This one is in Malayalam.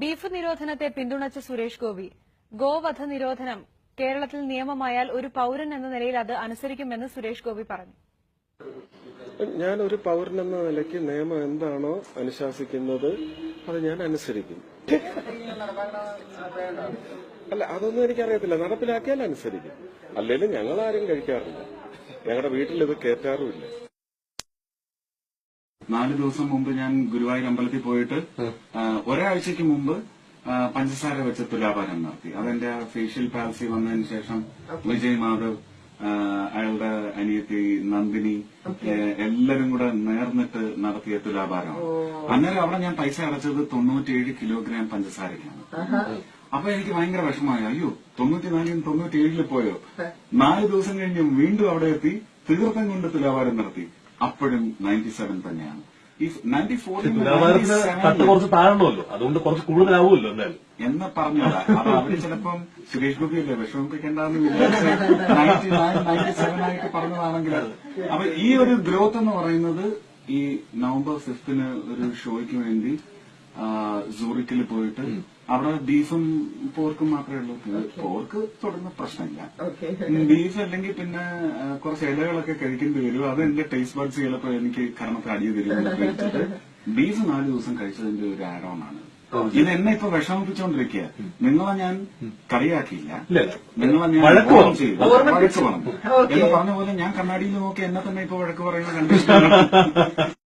ബീഫ് നിരോധനത്തെ പിന്തുണച്ച സുരേഷ് ഗോപി ഗോവധ നിരോധനം കേരളത്തിൽ നിയമമായാൽ ഒരു പൌരൻ എന്ന നിലയിൽ അത് അനുസരിക്കുമെന്ന് സുരേഷ് ഗോപി പറഞ്ഞു. ഞാൻ ഒരു പൌരൻ എന്ന നിലയ്ക്ക് നിയമം എന്താണോ അനുശാസിക്കുന്നത് അത് ഞാൻ അനുസരിക്കും. അല്ല, അതൊന്നും എനിക്കറിയത്തില്ല. നടപ്പിലാക്കിയാൽ അനുസരിക്കും. അല്ലെങ്കിൽ ഞങ്ങൾ ആരും കഴിക്കാറില്ല. ഞങ്ങളുടെ വീട്ടിൽ ഇത് കയറ്റാറുമില്ല. 4 ദിവസം മുമ്പ് ഞാൻ ഗുരുവായൂർ അമ്പലത്തിൽ പോയിട്ട് ഒരാഴ്ചക്ക് മുമ്പ് പഞ്ചസാര വെച്ച് തുലാഭാരം നടത്തി. അതെന്റെ ഫേഷ്യൽ പാൽസി വന്നതിന് ശേഷം വിജയ് മാധവ്, അയാളുടെ അനിയത്തി നന്ദിനി, എല്ലാരും കൂടെ നേർന്നിട്ട് നടത്തിയ തുലാഭാരമാണ്. അന്നേരം അവിടെ ഞാൻ പൈസ അടച്ചത് 97 കിലോഗ്രാം പഞ്ചസാരയ്ക്കാണ്. അപ്പൊ എനിക്ക് ഭയങ്കര വിഷമമായി. അയ്യോ, 94 97 പോയോ? 4 ദിവസം കഴിഞ്ഞ് വീണ്ടും അവിടെ എത്തി തീർത്ഥം കൊണ്ട് തുലാഭാരം നടത്തി. അപ്പോഴും 97 തന്നെയാണ്. ഈ 94 കുറച്ച് താഴണമല്ലോ, അതുകൊണ്ട് കുറച്ച് കൂടുതലാവുമല്ലോ എന്തായാലും എന്ന് പറഞ്ഞതാ. അപ്പൊ അവര് ചിലപ്പം സുരേഷ് ഗോപിയല്ലേ വിഷമിപ്പിക്കേണ്ടെന്ന് വിചാരിച്ച് 99, 97 ആയിട്ട് പറഞ്ഞതാണെങ്കിൽ, അപ്പൊ ഈ ഒരു ഗ്രോത്ത് എന്ന് പറയുന്നത് ഈ നവംബർ 5ന് ഒരു ഷോയ്ക്ക് വേണ്ടി സൂറിക്കിൽ പോയിട്ട് അവിടെ ബീഫും പോർക്കും മാത്രമേ ഉള്ളൂ. പോർക്ക് തുടർന്ന് പ്രശ്നമില്ല. ബീഫ് അല്ലെങ്കിൽ പിന്നെ കുറച്ച് ഇലകളൊക്കെ കഴിക്കേണ്ടി വരും. അത് എന്റെ ടേസ്റ്റ് ബഡ്സ് ചിലപ്പോ എനിക്ക് കർമ്മത്തിൽ അടിയ തരും. ബീഫ് 4 ദിവസം കഴിച്ചതിന്റെ ഒരു ആഡോണാണ് ഇത്. എന്നെ ഇപ്പൊ വിഷമിപ്പിച്ചുകൊണ്ടിരിക്കുക. നിങ്ങളെ ഞാൻ കളിയാക്കിയില്ല, നിങ്ങളെ ഞാൻ വഴക്ക് പറഞ്ഞു എന്ന് പറഞ്ഞ പോലെ ഞാൻ കണ്ണാടിയിൽ നോക്കി എന്നെ തന്നെ ഇപ്പൊ വഴക്ക് പറയുന്ന കണ്ടിട്ടുണ്ട്.